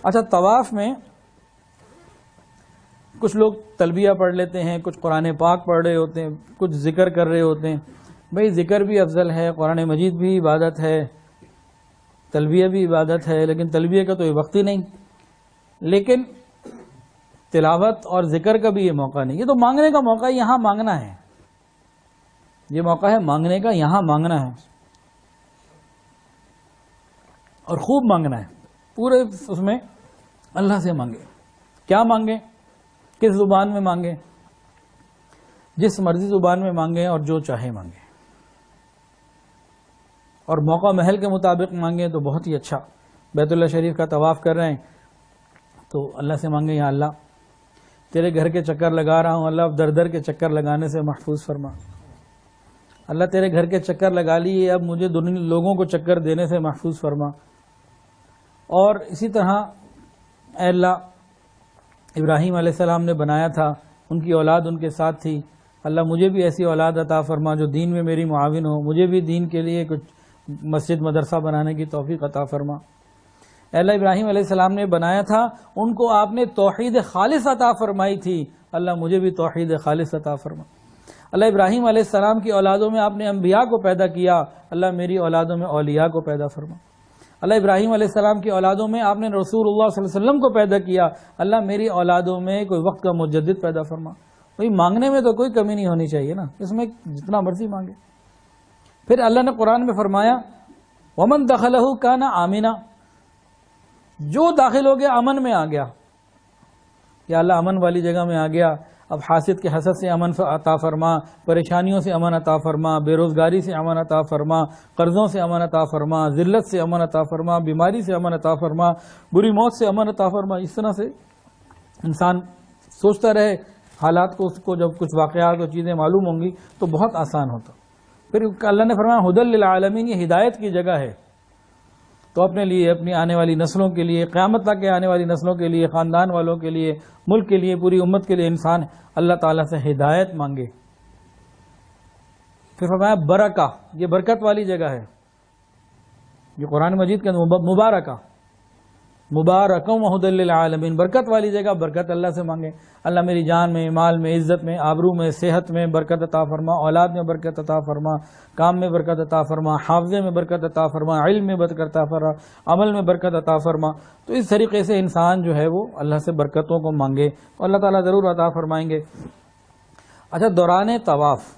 اچھا، طواف میں کچھ لوگ تلبیہ پڑھ لیتے ہیں، کچھ قرآن پاک پڑھ رہے ہوتے ہیں، کچھ ذکر کر رہے ہوتے ہیں. بھئی ذکر بھی افضل ہے، قرآن مجید بھی عبادت ہے، تلبیہ بھی عبادت ہے، لیکن تلبیہ کا تو یہ وقت ہی نہیں. لیکن تلاوت اور ذکر کا بھی یہ موقع نہیں. یہ تو مانگنے کا موقع ہے، یہاں مانگنا ہے. یہ موقع ہے مانگنے کا، یہاں مانگنا ہے اور خوب مانگنا ہے. پورے اس میں اللہ سے مانگے. کیا مانگے؟ کس زبان میں مانگے؟ جس مرضی زبان میں مانگے اور جو چاہے مانگے، اور موقع محل کے مطابق مانگے تو بہت ہی اچھا. بیت اللہ شریف کا طواف کر رہے ہیں تو اللہ سے مانگے، یا اللہ تیرے گھر کے چکر لگا رہا ہوں، اللہ اب در در کے چکر لگانے سے محفوظ فرما. اللہ تیرے گھر کے چکر لگا لیے، اب مجھے لوگوں کو چکر دینے سے محفوظ فرما. اور اسی طرح اے اللہ، ابراہیم علیہ السلام نے بنایا تھا، ان کی اولاد ان کے ساتھ تھی، اللہ مجھے بھی ایسی اولاد عطا فرما جو دین میں میری معاون ہو، مجھے بھی دین کے لیے کچھ مسجد مدرسہ بنانے کی توفیق عطا فرما. اے اللہ، ابراہیم علیہ السلام نے بنایا تھا، ان کو آپ نے توحید خالص عطا فرمائی تھی، اللہ مجھے بھی توحید خالص عطا فرما. اللہ، ابراہیم علیہ السلام کی اولادوں میں آپ نے انبیاء کو پیدا کیا، اللہ میری اولادوں میں اولیاء کو پیدا فرما. اللہ، ابراہیم علیہ السلام کی اولادوں میں آپ نے رسول اللہ صلی اللہ علیہ وسلم کو پیدا کیا، اللہ میری اولادوں میں کوئی وقت کا مجدد پیدا فرما. بھئی مانگنے میں تو کوئی کمی نہیں ہونی چاہیے نا، اس میں جتنا مرضی مانگے. پھر اللہ نے قرآن میں فرمایا وَمَن دَخَلَهُ كَانَ آمِنًا، جو داخل ہو گیا امن میں آ گیا. یا اللہ امن والی جگہ میں آ گیا، اب حاسد کے حسد سے امن عطا فرما، پریشانیوں سے امن عطا فرما، بے روزگاری سے امن عطا فرما، قرضوں سے امن عطا فرما، ذلت سے امن عطا فرما، بیماری سے امن عطا فرما، بری موت سے امن عطا فرما. اس طرح سے انسان سوچتا رہے حالات کو، اس کو جب کچھ واقعات اور چیزیں معلوم ہوں گی تو بہت آسان ہوتا. پھر اللہ نے فرمایا ہدی للعالمین، یہ ہدایت کی جگہ ہے. تو اپنے لیے، اپنی آنے والی نسلوں کے لیے، قیامت تک کے آنے والی نسلوں کے لیے، خاندان والوں کے لیے، ملک کے لیے، پوری امت کے لیے انسان اللہ تعالیٰ سے ہدایت مانگے. پھر فرمایا برکہ، یہ برکت والی جگہ ہے. یہ قرآن مجید کے مبارکہ، مبارکم وہدی للعالمین، برکت والی جگہ، برکت اللہ سے مانگے. اللہ میری جان میں، مال میں، عزت میں، آبرو میں، صحت میں برکت عطا فرما، اولاد میں برکت عطا فرما، کام میں برکت عطا فرما، حافظے میں برکت عطا فرما، علم میں برکت عطا فرما، عمل میں برکت عطا فرما. تو اس طریقے سے انسان جو ہے وہ اللہ سے برکتوں کو مانگے تو اللہ تعالیٰ ضرور عطا فرمائیں گے. اچھا، دوران طواف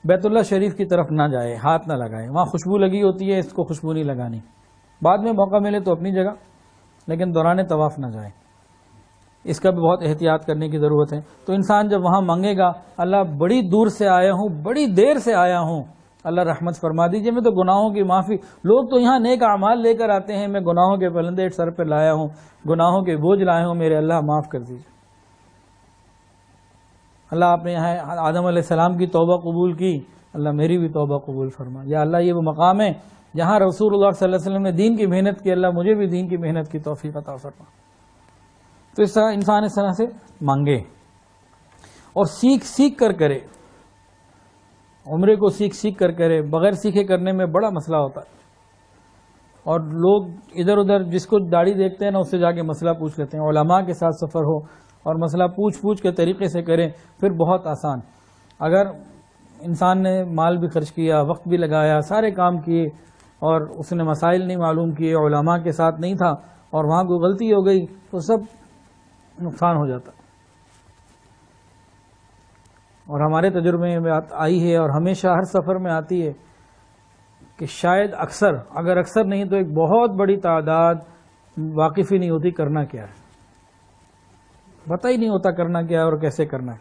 بیت اللہ شریف کی طرف نہ جائے، ہاتھ نہ لگائے. وہاں خوشبو لگی ہوتی ہے، اس کو خوشبو نہیں لگانی. بعد میں موقع ملے تو اپنی جگہ، لیکن دوران طواف نہ جائے. اس کا بھی بہت احتیاط کرنے کی ضرورت ہے. تو انسان جب وہاں مانگے گا اللہ بڑی دور سے آیا ہوں، بڑی دیر سے آیا ہوں، اللہ رحمت فرما دیجئے، میں تو گناہوں کی معافی، لوگ تو یہاں نیک اعمال لے کر آتے ہیں، میں گناہوں کے پلندے سر پہ لایا ہوں، گناہوں کے بوجھ لایا ہوں، میرے اللہ معاف کر دیجئے. اللہ آپ نے یہاں آدم علیہ السلام کی توبہ قبول کی، اللہ میری بھی توبہ قبول فرما. یا اللہ یہ وہ مقام ہے جہاں رسول اللہ صلی اللہ علیہ وسلم نے دین کی محنت کی، اللہ مجھے بھی دین کی محنت کی توفیق عطا فرما. تو اس طرح انسان اس طرح سے مانگے اور سیکھ کر کرے. عمرے کو سیکھ کر کرے، بغیر سیکھے کرنے میں بڑا مسئلہ ہوتا ہے. اور لوگ ادھر ادھر جس کو داڑھی دیکھتے ہیں نا، اس سے جا کے مسئلہ پوچھ لیتے ہیں. علماء کے ساتھ سفر ہو اور مسئلہ پوچھ کے طریقے سے کریں، پھر بہت آسان. اگر انسان نے مال بھی خرچ کیا، وقت بھی لگایا، سارے کام کیے اور اس نے مسائل نہیں معلوم کیے، علماء کے ساتھ نہیں تھا اور وہاں کوئی غلطی ہو گئی تو سب نقصان ہو جاتا. اور ہمارے تجربے میں آئی ہے اور ہمیشہ ہر سفر میں آتی ہے کہ شاید اگر اکثر نہیں تو ایک بہت بڑی تعداد واقف ہی نہیں ہوتی کرنا کیا ہے، پتہ ہی نہیں ہوتا کرنا کیا ہے اور کیسے کرنا ہے.